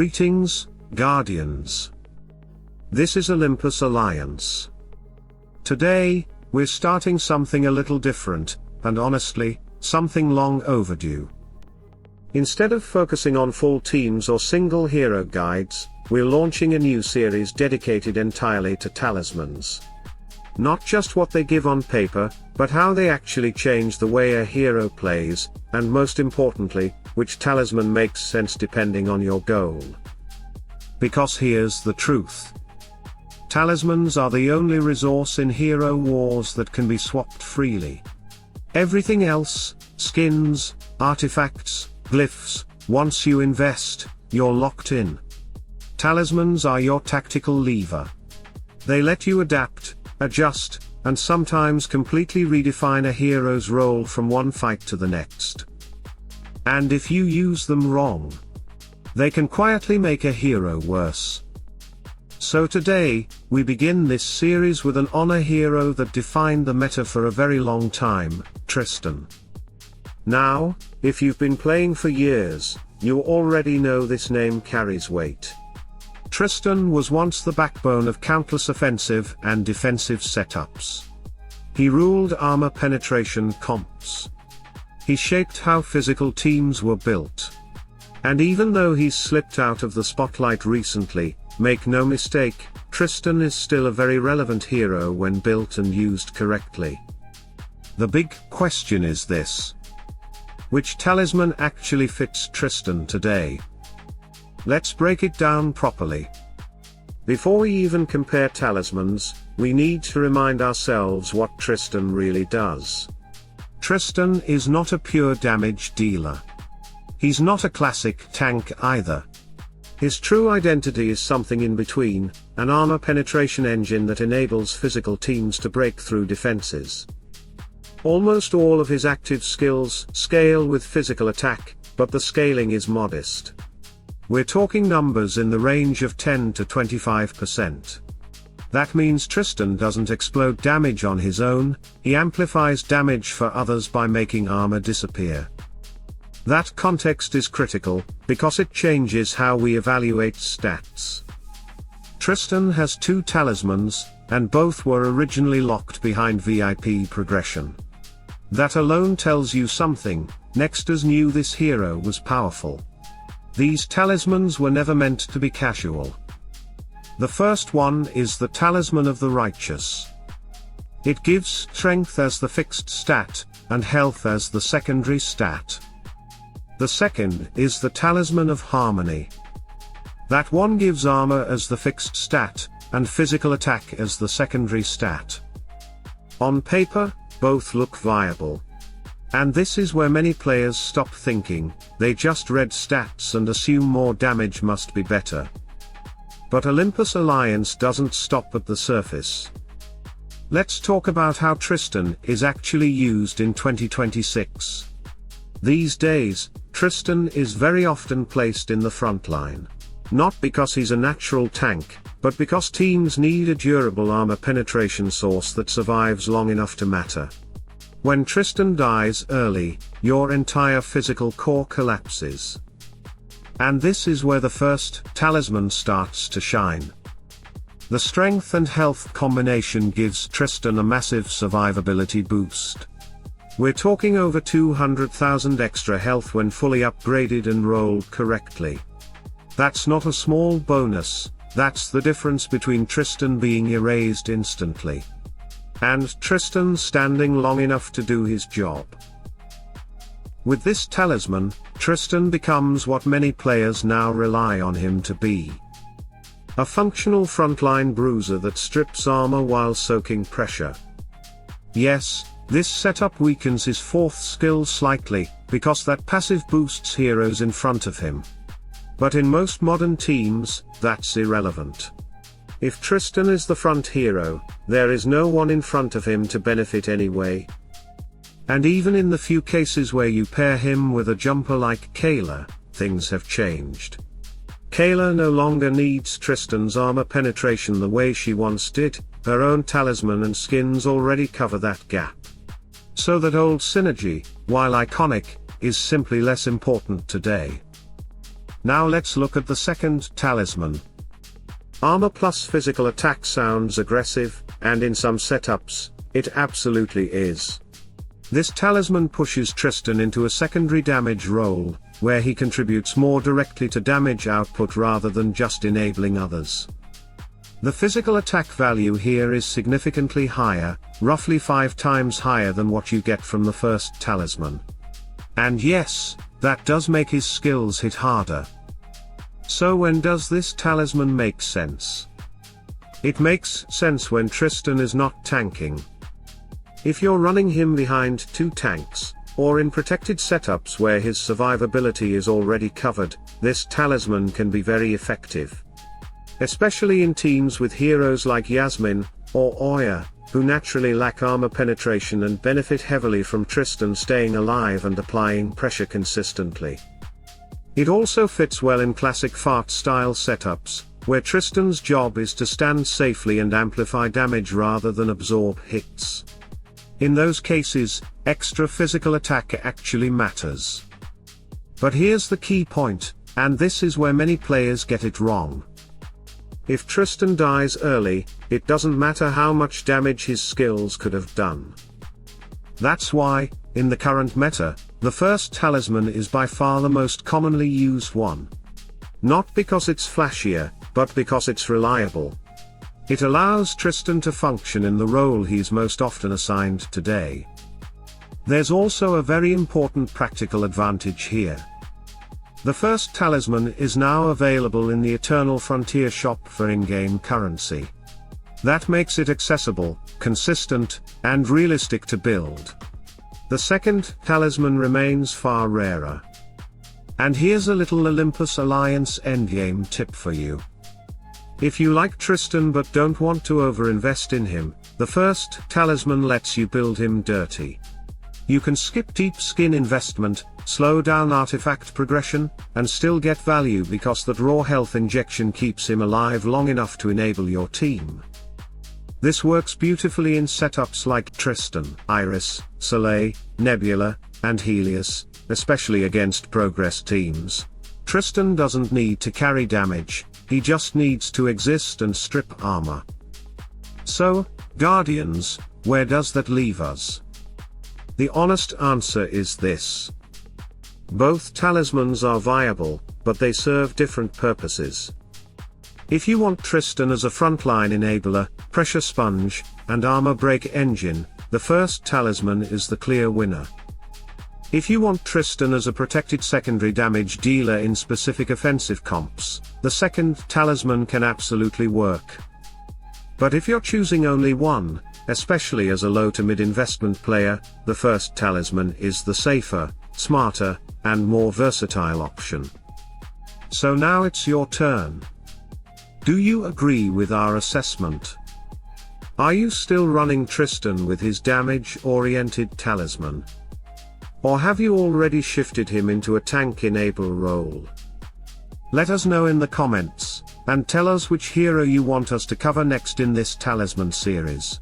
Greetings, Guardians. This is Olympus Alliance. Today, we're starting something a little different, and honestly, something long overdue. Instead of focusing on full teams or single hero guides, we're launching a new series dedicated entirely to talismans. Not just what they give on paper, but how they actually change the way a hero plays, and most importantly, which talisman makes sense depending on your goal. Because here's the truth. Talismans are the only resource in hero wars that can be swapped freely. Everything else, skins, artifacts, glyphs, once you invest, you're locked in. Talismans are your tactical lever. They let you adapt, adjust, and sometimes completely redefine a hero's role from one fight to the next. And if you use them wrong, they can quietly make a hero worse. So today, we begin this series with an honor hero that defined the meta for a very long time, Tristan. Now, if you've been playing for years, you already know this name carries weight. Tristan was once the backbone of countless offensive and defensive setups. He ruled armor penetration comps. He shaped how physical teams were built. And even though he's slipped out of the spotlight recently, make no mistake, Tristan is still a very relevant hero when built and used correctly. The big question is this: which talisman actually fits Tristan today? Let's break it down properly. Before we even compare talismans, we need to remind ourselves what Tristan really does. Tristan is not a pure damage dealer. He's not a classic tank either. His true identity is something in between, an armor penetration engine that enables physical teams to break through defenses. Almost all of his active skills scale with physical attack, but the scaling is modest. We're talking numbers in the range of 10 to 25%. That means Tristan doesn't explode damage on his own, he amplifies damage for others by making armor disappear. That context is critical, because it changes how we evaluate stats. Tristan has two talismans, and both were originally locked behind VIP progression. That alone tells you something. Nexters knew this hero was powerful. These talismans were never meant to be casual. The first one is the Talisman of the Righteous. It gives strength as the fixed stat, and health as the secondary stat. The second is the Talisman of Harmony. That one gives armor as the fixed stat, and physical attack as the secondary stat. On paper, both look viable. And this is where many players stop thinking, they just read stats and assume more damage must be better. But Olympus Alliance doesn't stop at the surface. Let's talk about how Tristan is actually used in 2026. These days, Tristan is very often placed in the frontline. Not because he's a natural tank, but because teams need a durable armor penetration source that survives long enough to matter. When Tristan dies early, your entire physical core collapses. And this is where the first talisman starts to shine. The strength and health combination gives Tristan a massive survivability boost. We're talking over 200,000 extra health when fully upgraded and rolled correctly. That's not a small bonus, that's the difference between Tristan being erased instantly and Tristan standing long enough to do his job. With this talisman, Tristan becomes what many players now rely on him to be. A functional frontline bruiser that strips armor while soaking pressure. Yes, this setup weakens his fourth skill slightly, because that passive boosts heroes in front of him. But in most modern teams, that's irrelevant. If Tristan is the front hero, there is no one in front of him to benefit anyway. And even in the few cases where you pair him with a jumper like Kayla, things have changed. Kayla no longer needs Tristan's armor penetration the way she once did, her own talisman and skins already cover that gap. So that old synergy, while iconic, is simply less important today. Now let's look at the second talisman. Armor plus physical attack sounds aggressive, and in some setups, it absolutely is. This talisman pushes Tristan into a secondary damage role, where he contributes more directly to damage output rather than just enabling others. The physical attack value here is significantly higher, roughly 5 times higher than what you get from the first talisman. And yes, that does make his skills hit harder. So when does this talisman make sense? It makes sense when Tristan is not tanking. If you're running him behind 2 tanks, or in protected setups where his survivability is already covered, this talisman can be very effective. Especially in teams with heroes like Yasmin, or Oya, who naturally lack armor penetration and benefit heavily from Tristan staying alive and applying pressure consistently. It also fits well in classic fart-style setups, where Tristan's job is to stand safely and amplify damage rather than absorb hits. In those cases, extra physical attack actually matters. But here's the key point, and this is where many players get it wrong. If Tristan dies early, it doesn't matter how much damage his skills could have done. That's why, in the current meta, the first talisman is by far the most commonly used one. Not because it's flashier, but because it's reliable. It allows Tristan to function in the role he's most often assigned today. There's also a very important practical advantage here. The first talisman is now available in the Eternal Frontier shop for in-game currency. That makes it accessible, consistent, and realistic to build. The second talisman remains far rarer. And here's a little Olympus Alliance endgame tip for you. If you like Tristan but don't want to overinvest in him, the first talisman lets you build him dirty. You can skip deep skin investment, slow down artifact progression, and still get value because that raw health injection keeps him alive long enough to enable your team. This works beautifully in setups like Tristan, Iris, Soleil, Nebula, and Helios, especially against progress teams. Tristan doesn't need to carry damage, he just needs to exist and strip armor. So, Guardians, where does that leave us? The honest answer is this. Both talismans are viable, but they serve different purposes. If you want Tristan as a frontline enabler, pressure sponge, and armor break engine, the first talisman is the clear winner. If you want Tristan as a protected secondary damage dealer in specific offensive comps, the second talisman can absolutely work. But if you're choosing only one, especially as a low to mid investment player, the first talisman is the safer, smarter, and more versatile option. So now it's your turn. Do you agree with our assessment? Are you still running Tristan with his damage-oriented talisman? Or have you already shifted him into a tank enable role? Let us know in the comments, and tell us which hero you want us to cover next in this talisman series.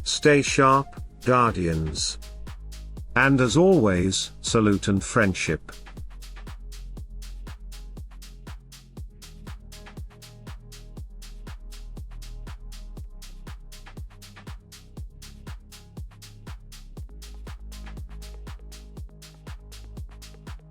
Stay sharp, Guardians. And as always, salute and friendship.